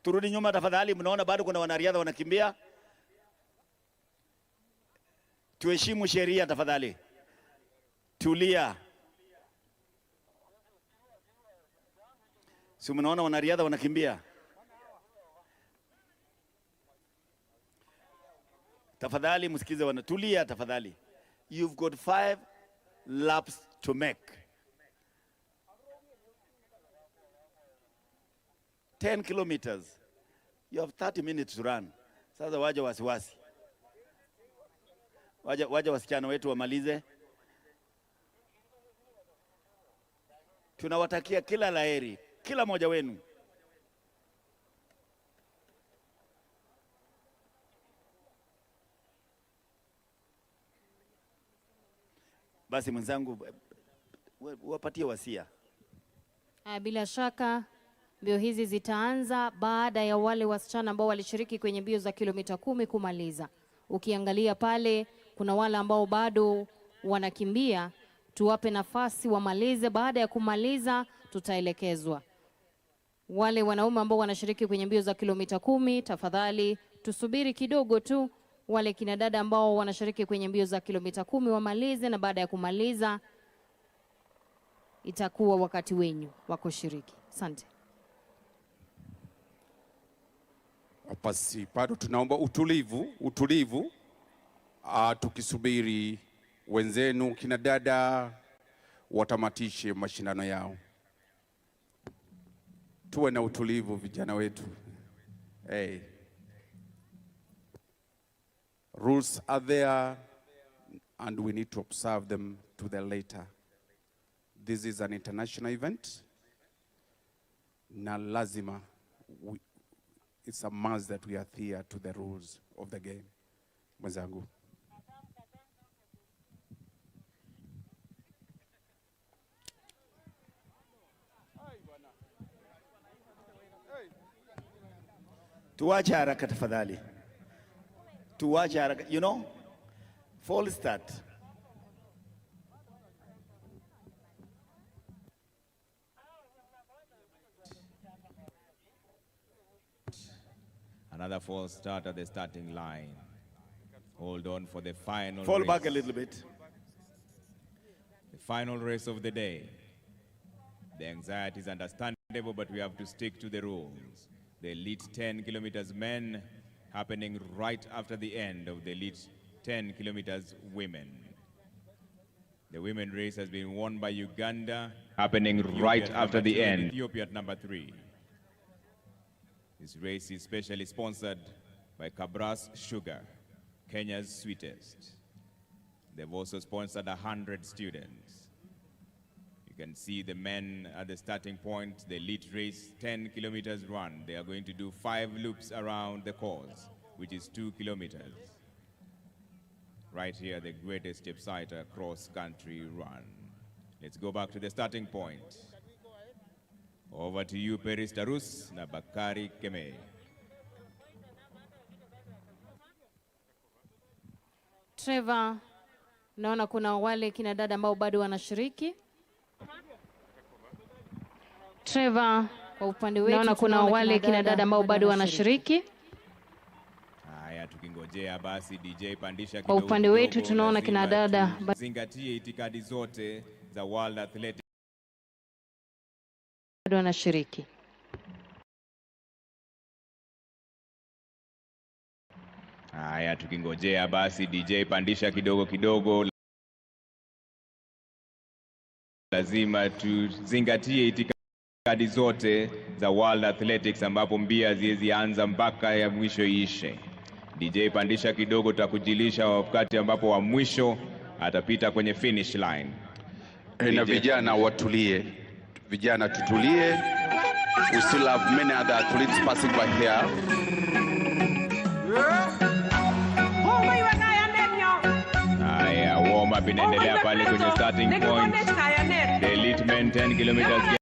Turudi nyuma tafadhali, mnaona bado kuna wanariadha wanakimbia. Tuheshimu sheria tafadhali. Tulia. Si mnaona wanariadha wanakimbia? Tafadhali msikize tulia tafadhali. You've got 5 laps to make. 10 kilometers. You have 30 minutes to run. Sasa waje wasiwasi. Waje wasichana wetu wamalize. Tunawatakia kila laheri, kila mmoja wenu. Basi mwenzangu, wapatie wasia. Bila shaka mbio hizi zitaanza baada ya wale wasichana ambao walishiriki kwenye mbio za kilomita 10 kumaliza. Ukiangalia pale kuna wale ambao bado wanakimbia, tuwape nafasi wamalize. Baada ya kumaliza tutaelekezwa. Wale wanaume ambao wanashiriki kwenye mbio za kilomita 10, tafadhali tusubiri kidogo tu. Wale kina dada ambao wanashiriki kwenye mbio za kilomita 10 wamalize, na baada ya kumaliza itakuwa wakati wenyu wa kushiriki. Asante. Basi bado tunaomba utulivu, tukisubiri wenzenu kina dada watamatishe mashindano yao. Tuwe na utulivu vijana wetu. Hey. Rules are there and we need to observe them to the letter. This is an international event. Na lazima it's a must that we adhere to the rules of the game. Mwenzangu. Tuwache haraka tafadhali. Tuwache haraka. You know, false start. Another false start at the starting line. Hold on for the final Fall race. back a little bit. The final race of the day. The anxiety is understandable, but we have to stick to the rules. The elite 10 kilometers men happening right after the end of the elite 10 kilometers women. The women race has been won by Uganda, happening right after the end. Ethiopia at number 3. This race is specially sponsored by Kabras Sugar, Kenya's sweetest. They've also sponsored 100 students. You can see the men at the starting point, the elite race, 10 kilometers run. They are going to do 5 loops around the course, which is 2 kilometers. Right here, the greatest Chepsaita cross-country run. Let's go back to the starting point. Over to you, Peris Tarus na Bakari Keme. Trevor, naona kuna wale kina dada ambao bado wanashiriki. Trevor, kwa upande wetu naona kuna wale kina dada ambao bado wanashiriki. Haya, tukingojea basi DJ pandisha kidogo. Kwa upande wetu tunaona kina dada zingatie itikadi zote za World Athletics. Bado wanashiriki. Haya, tukingojea basi DJ pandisha kidogo. Lazima tuzingatie itikadi zote za World Athletics, ambapo mbio haziwezi anza mpaka ya mwisho iishe. DJ pandisha kidogo, tutakujilisha wakati ambapo wa mwisho atapita kwenye finish line. Na vijana watulie. Vijana tutulie. We still have many other athletes passing by here. Haya, warm up inaendelea pale kwenye starting point. The elite men 10 kilometers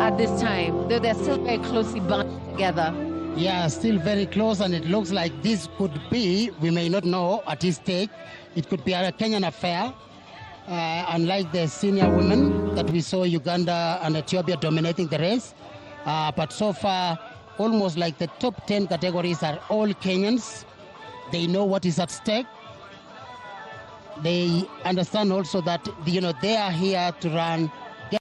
At this time, though they're still very closely bound together. Yeah, still very close, and it looks like this could be, we may not know at this stage, it could be a Kenyan affair, unlike the senior women that we saw Uganda and Ethiopia dominating the race. But so far, almost like the top 10 categories are all Kenyans. They know what is at stake. They understand also that, they are here to run, get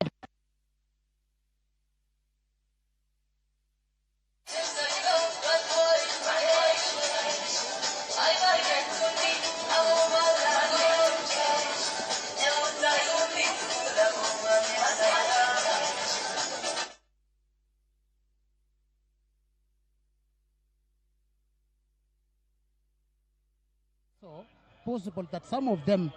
possible that some of them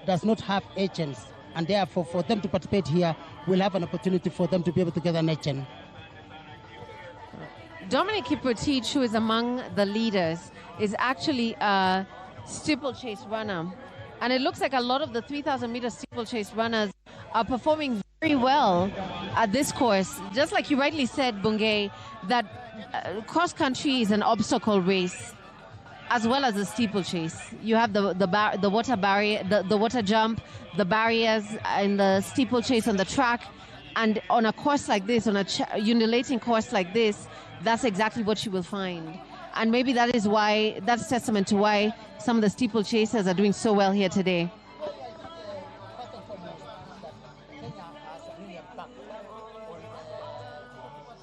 does not have agents, and therefore for them to participate here, we'll have an opportunity for them to be able to get an agent. Dominic Kiprotich, who is among the leaders, is actually a steeplechase runner. And it looks like a lot of the 3,000-meter steeplechase runners are performing very well at this course. Just like you rightly said, Bungay, that cross-country is an obstacle race, as well as the steeplechase. You have the water barrier, the water jump, the barriers, and the steeplechase on the track. And on a course like this, on a undulating course like this, that's exactly what you will find. And maybe that is why, that's testament to why some of the steeplechasers are doing so well here today.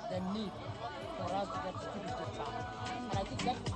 The need for us to get steeplechase back. And I think that's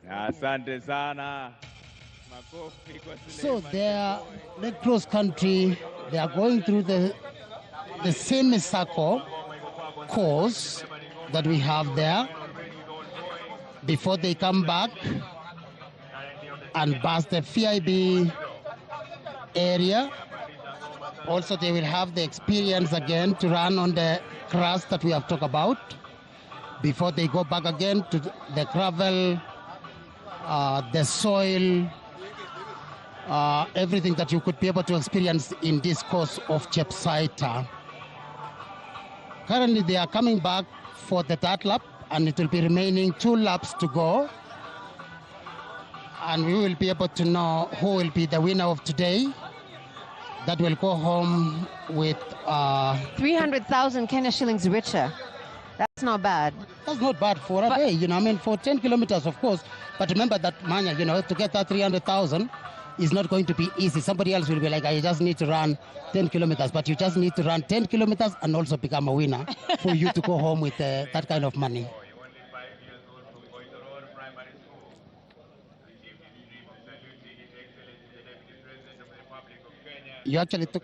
Asante sana. Makofi kwa So Suleiman they are Kemboi. the cross country. They are going through the semicircle course that we have there before they come back and pass the FIB area. Also, they will have the experience again to run on the grass that we have talked about before they go back again to the gravel, the soil, everything that you could be able to experience in this course of Chepsaita. Currently, they are coming back for the third lap, and it will be remaining 2 laps to go. And we will be able to know who will be the winner of today. That will go home with 300,000 Kenya shillings richer. That's not bad. That's not bad for a day, you know. I mean, for 10 kilometers, of course. But remember that, Manya, you know, to get that 300,000 is not going to be easy. Somebody else will be like, I just need to run 10 kilometers. But you just need to run 10 kilometers and also become a winner for you to go home with that kind of money. You actually took...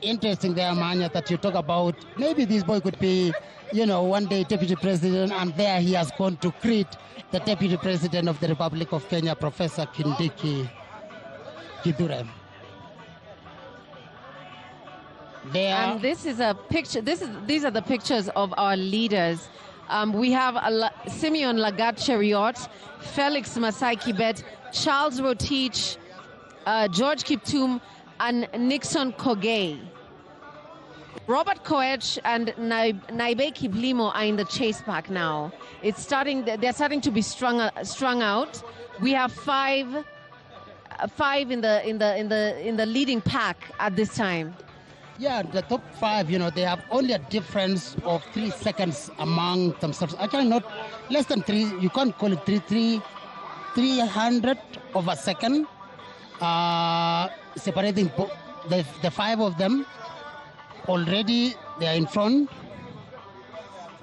Interesting there, Manya, that you talk about maybe this boy could be, you know, one day deputy president, and there he has gone to greet the deputy president of the Republic of Kenya, Professor Kindiki Kithure. And this is a picture. These are the pictures of our leaders. We have Simeon Lagat Cheriot, Felix Masai Kibet, Charles Rotich, George Kiptum, and Nixon Kogei. Robert Koech and Naibe Kiplimo are in the chase pack now. They're starting to be strung out. We have five in the leading pack at this time. Yeah, the top 5, you know, they have only a difference of 3 seconds among themselves. Actually, not less than 3. You can't call it 300 of a second. Separating the 5 of them. Already they are in front.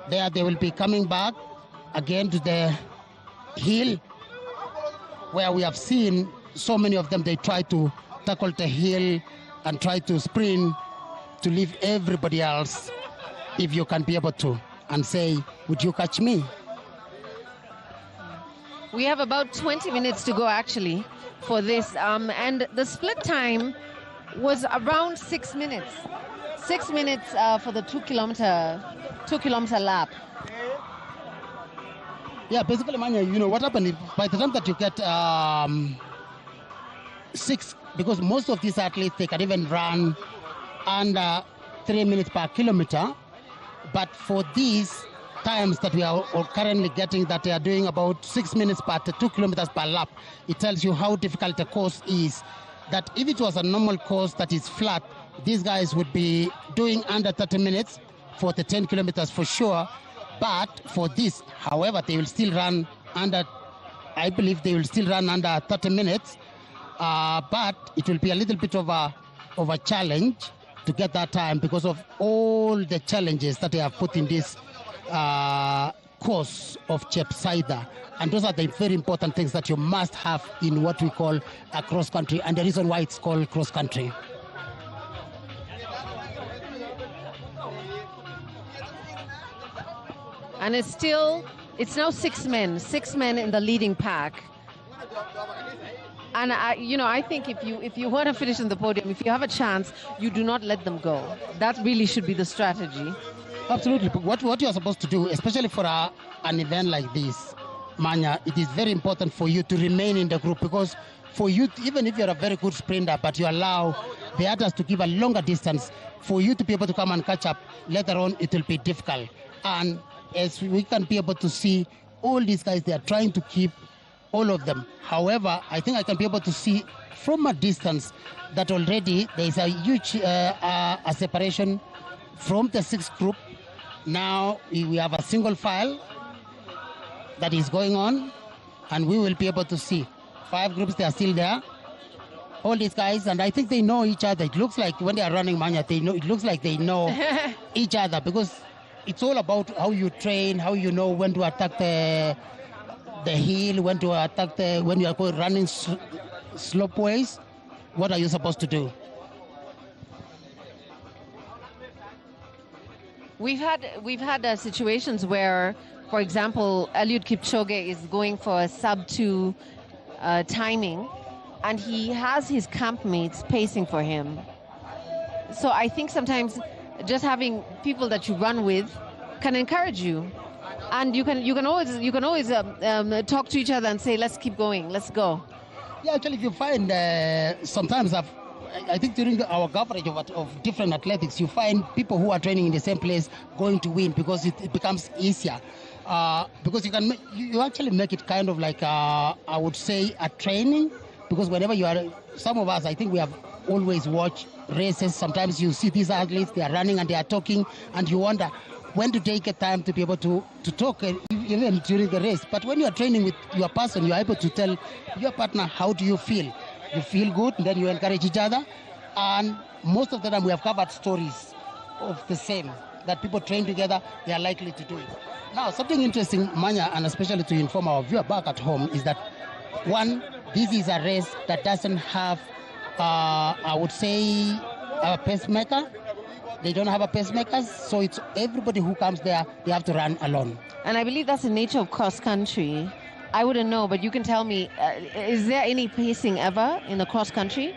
There they will be coming back again to the hill where we have seen so many of them. They try to tackle the hill and try to sprint to leave everybody else, if you can be able to, and say, would you catch me? We have about 20 minutes to go actually for this, and the split time was around 6 minutes. 6 minutes for the 2 kilometer lap. Yeah, basically, Manya, you know what happened is by the time that you get 6, because most of these athletes, they can even run under 3 minutes per kilometer, but for these times that we are currently getting, that they are doing about 6 minutes per 2 kilometers per lap, it tells you how difficult the course is. That if it was a normal course that is flat, these guys would be doing under 30 minutes for the 10 kilometers for sure. But for this, however, they will still run under, I believe they will still run under 30 minutes. But it will be a little bit of a challenge to get that time because of all the challenges that they have put in this course of Chepsaita. And those are the very important things that you must have in what we call a cross country, and the reason why it's called cross country. And it's now 6 men in the leading pack. And I think if you want to finish on the podium, if you have a chance, you do not let them go. That really should be the strategy. Absolutely. What you are supposed to do, especially for an event like this, Manya, it is very important for you to remain in the group, because for you, even if you're a very good sprinter, but you allow the others to give a longer distance, for you to be able to come and catch up later on, it will be difficult. And as we can be able to see, all these guys, they are trying to keep all of them. However, I think I can be able to see from a distance that already there is a huge a separation from the 6th group. Now we have a single file that is going on, and we will be able to see 5 groups. They are still there. all these guys, and I think they know each other. It looks like when they are running Manya, they know. It looks like they know each other because it's all about how you train, how you know when to attack the hill, when to attack when you are running slopeways. What are you supposed to do? We've had situations where, for example, Eliud Kipchoge is going for a sub-2 timing, and he has his campmates pacing for him. So I think sometimes just having people that you run with can encourage you, and you can always talk to each other and say, let's keep going, let's go. Yeah, actually, if you find sometimes I think during our coverage of different athletics, you find people who are training in the same place going to win because it becomes easier. Because you actually make it kind of like I would say a training, because whenever you are, some of us, I think we have always watched races. Sometimes you see these athletes, they are running and they are talking, and you wonder when to take a time to be able to talk even during the race. But when you are training with your person, you are able to tell your partner, how do you feel? You feel good, and then you encourage each other. And most of the time we have covered stories of the same, that people train together, they are likely to do it. Now, something interesting, Manya, and especially to inform our viewer back at home, is that one, this is a race that doesn't have, I would say, a pacemaker. They don't have a pacemaker, so it's everybody who comes there, they have to run alone. And I believe that's the nature of cross country. I wouldn't know, but you can tell me, is there any pacing ever in the cross country?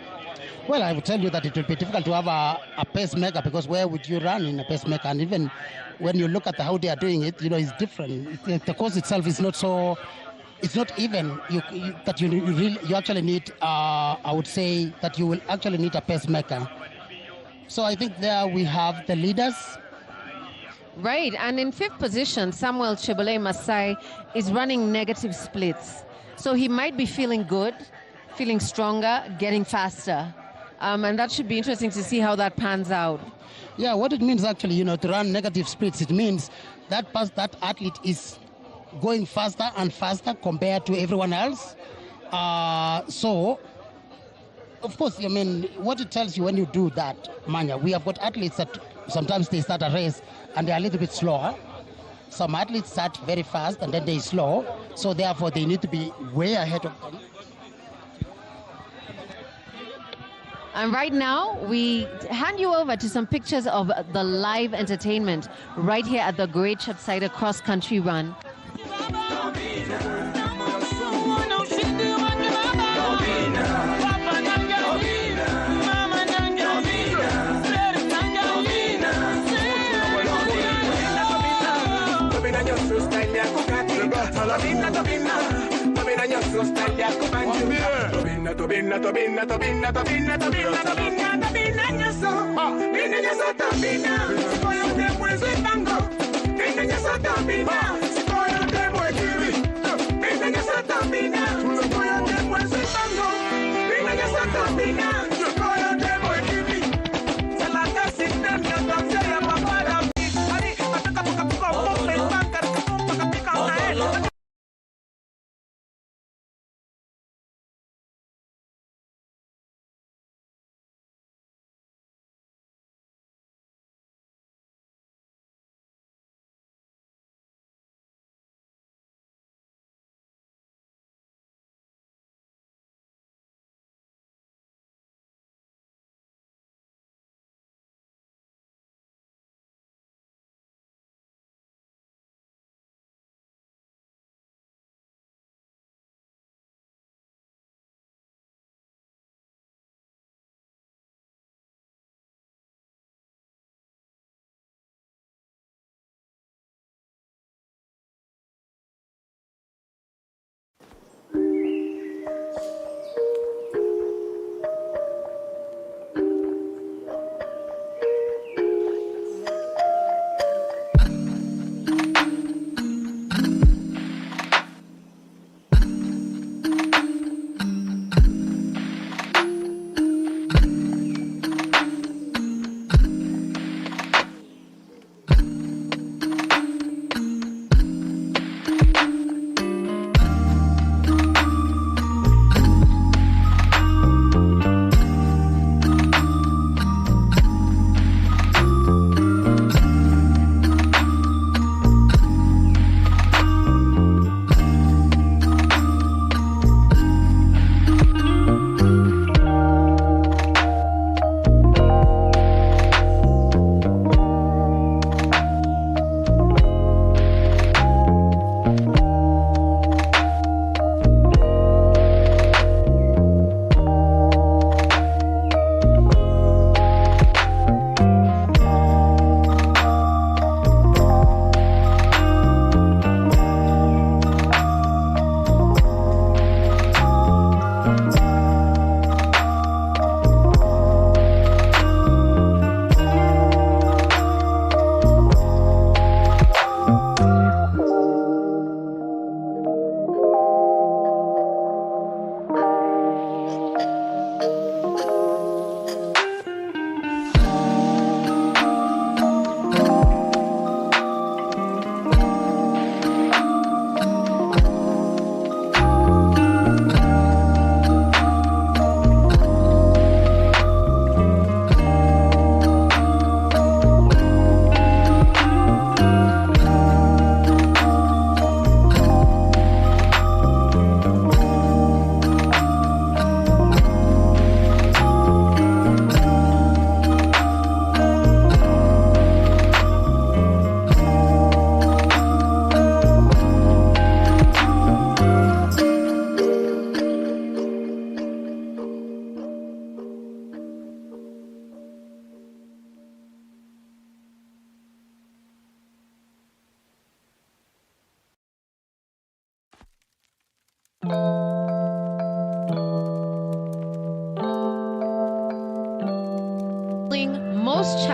Well, I would tell you that it would be difficult to have a pacemaker, because where would you run in a pacemaker? And even when you look at how they are doing it, it's different. The course itself is not so, it's not even that you actually need, I would say that you will actually need a pacemaker. So I think there we have the leaders. Right, and in fifth position, Samuel Chebole Masai is running negative splits. So he might be feeling good, feeling stronger, getting faster. And that should be interesting to see how that pans out. Yeah, what it means actually, to run negative splits, it means that athlete is going faster and faster compared to everyone else. So, of course, what it tells you when you do that, Manya, we have got athletes that sometimes they start a race and they're a little bit slower. Some athletes start very fast and then they slow. So therefore, they need to be way ahead of them. And right now, we hand you over to some pictures of the live entertainment right here at the Great Chepsaita Cross Country Run.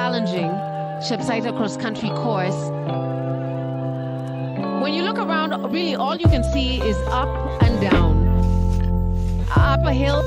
challenging Chepsaita cross-country course. When you look around, really all you can see is up and down. Up a hill.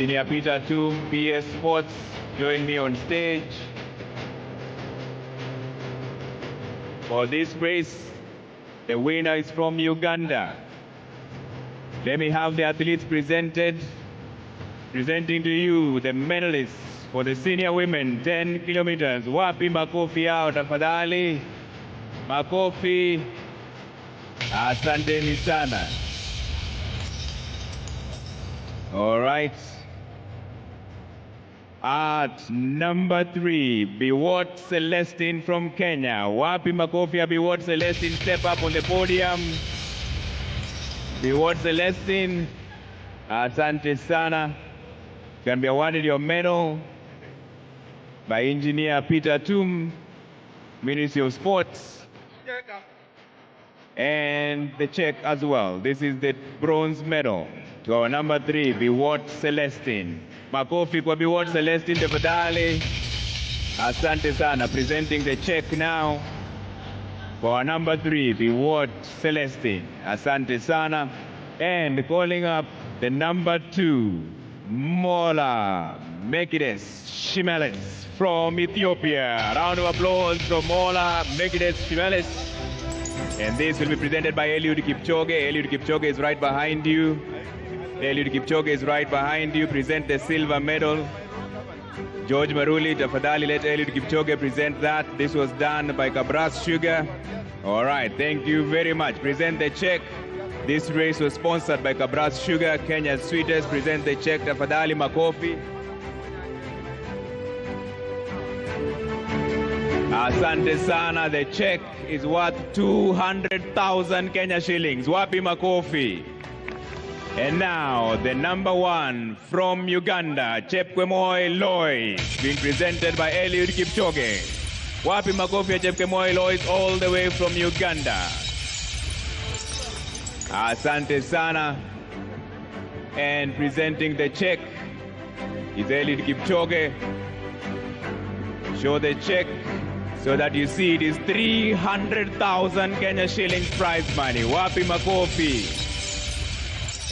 Engineer Peter Toom, PS Sports, join me on stage. For this race, the winner is from Uganda. Let me have the athletes presented. Presenting to you the medalists for the senior women 10 kilometers. Wapi makofi yao tafadhali. Makofi. Asanteni sana. All right. At number 3, Biwot Celestine from Kenya. Wapi makofi ya Biwot Celestine, step up on the podium. Biwot Celestine, asante sana. You can be awarded your medal by Engineer Peter Toom, Ministry of Sports, and the check as well. This is the bronze medal to our number 3, Biwot Celestine. Makofi kwa Biwot Celestine tafadhali. Asante sana. Presenting the check now for our number 3, Biwot Celestine. Asante sana. And calling up the number 2, Mola Mekides Shimeles from Ethiopia. Round of applause for Mola Mekides Shimeles. And this will be presented by Eliud Kipchoge. Eliud Kipchoge is right behind you. Eliud Kipchoge is right behind you. Present the silver medal. George Maruli, tafadhali let Eliud Kipchoge present that. This was done by Kabras Sugar. All right, thank you very much. Present the check. This race was sponsored by Kabras Sugar, Kenya's sweetest. Present the check, tafadhali makofi. Asante sana. The check is worth 200,000 Kenya shillings. Wapi makofi. And now, the number 1 from Uganda, Chepkemoi Lois, being presented by Eliud Kipchoge. Wapi makofi ya Chepkemoi Lois all the way from Uganda. Asante sana. And presenting the check is Eliud Kipchoge. Show the check so that you see it is 300,000 Kenya shillings prize money. Wapi makofi.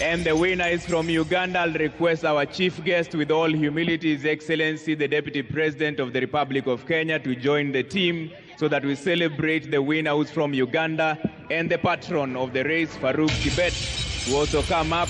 And the winner is from Uganda. I'll request our chief guest, with all humility, His Excellency, the Deputy President of the Republic of Kenya, to join the team so that we celebrate the winner who's from Uganda, and the patron of the race, Farouk Tibet, who also come up.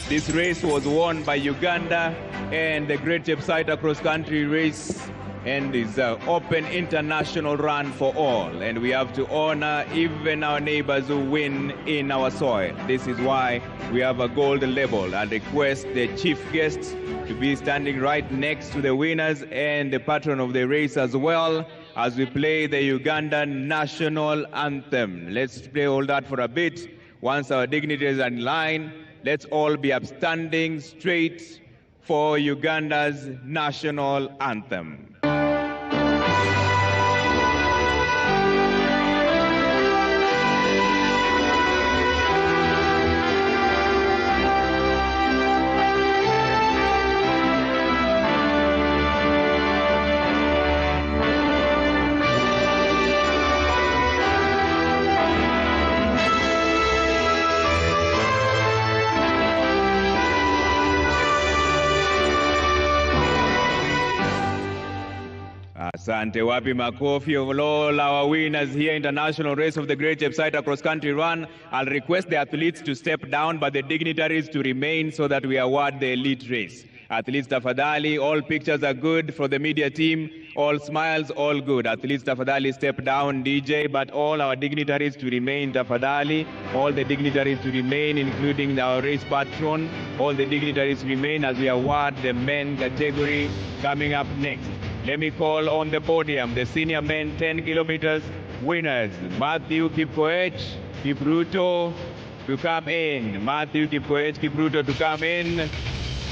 This race was won by Uganda, and the Great Chepsaita cross-country race and is an open international run for all. And we have to honor even our neighbors who win in our soil. This is why we have a gold label. I request the chief guests to be standing right next to the winners and the patron of the race as well, as we play the Ugandan national anthem. Let's play all that for a bit. Once our dignitaries are in line, let's all be upstanding straight for Uganda's national anthem. Asante. Wapi makofi of all our winners here, international race of the Great Chepsaita cross-country run. I'll request the athletes to step down, but the dignitaries to remain so that we award the elite race. Athletes tafadhali, all pictures are good for the media team, all smiles, all good. Athletes tafadhali step down, DJ, but all our dignitaries to remain tafadhali. All the dignitaries to remain, including our race patron. All the dignitaries remain as we award the men category coming up next. Let me call on the podium the senior men 10 kilometers winners. Matthew Kipkoech, Kipruto to come in. Matthew Kipkoech, Kipruto to come in.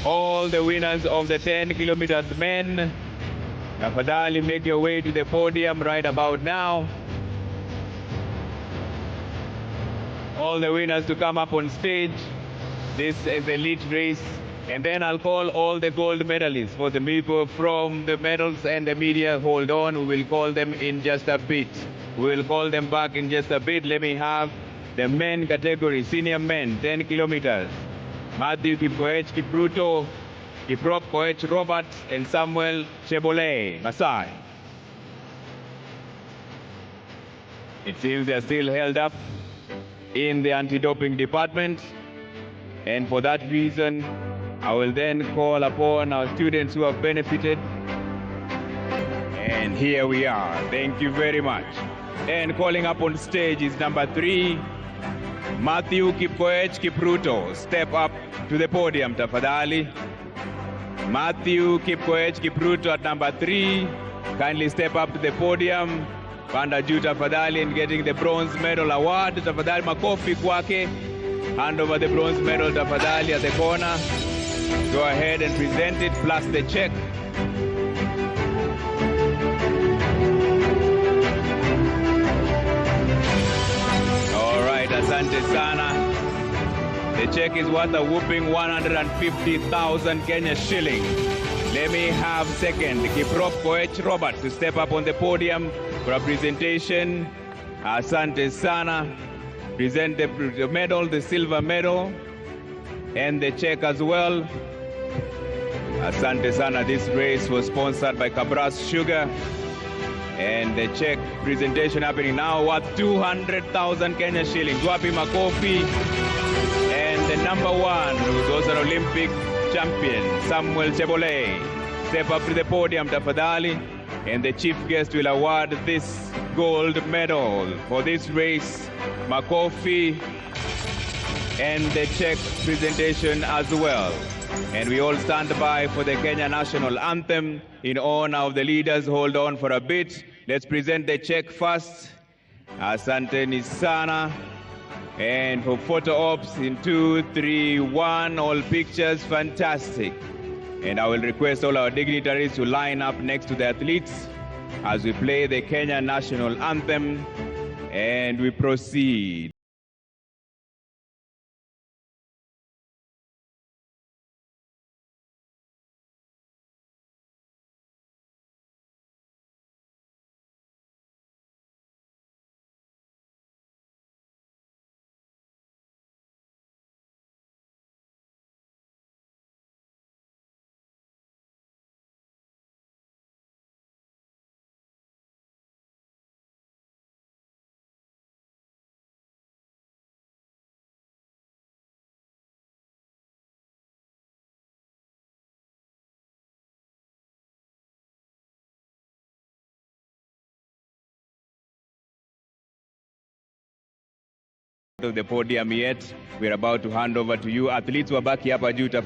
All the winners of the 10 kilometers men, tafadhali make your way to the podium right about now. All the winners to come up on stage. This is the elite race. And then I'll call all the gold medalists for the people from the medals and the media. Hold on, we will call them in just a bit. We will call them back in just a bit. Let me have the men category, senior men, 10 kilometers. Matthew Kipkoech, Kipruto, Kiprop Koech Robert and Samuel Chebole. Masai. It seems they are still held up in the anti-doping department, and for that reason, I will then call upon our students who have benefited. And here we are. Thank you very much. And calling up on stage is number 3, Matthew Kipkoech Kipruto. Step up to the podium, tafadhali. Matthew Kipkoech Kipruto at number 3. Kindly step up to the podium. Panda juu tafadhali, and getting the bronze medal award. Tafadhali makofi kwake. Hand over the bronze medal tafadhali at the corner. Go ahead and present it, plus the check. All right, asante sana. The check is worth a whooping 150,000 Kenya shillings. Let me have second Kiprop Koech Robert to step up on the podium for a presentation. Asante sana. Present the medal, the silver medal, and the check as well. Asante sana. This race was sponsored by Cabras Sugar. And the check presentation happening now worth 200,000 Kenya shillings. Wapi makofi. And the number 1, who's also an Olympic champion, Samuel Chebole. Step up to the podium, tafadhali. And the chief guest will award this gold medal for this race. Makofi. And the check presentation as well. And we all stand by for the Kenya national anthem in honor of the leaders. Hold on for a bit. Let's present the check first. Asante ni sana. And for photo ops in 2, 3, 1, all pictures, fantastic. And I will request all our dignitaries to line up next to the athletes as we play the Kenya national anthem and we proceed. Of the podium yet. We're about to hand over to you. Athletes wabaki hapa juu.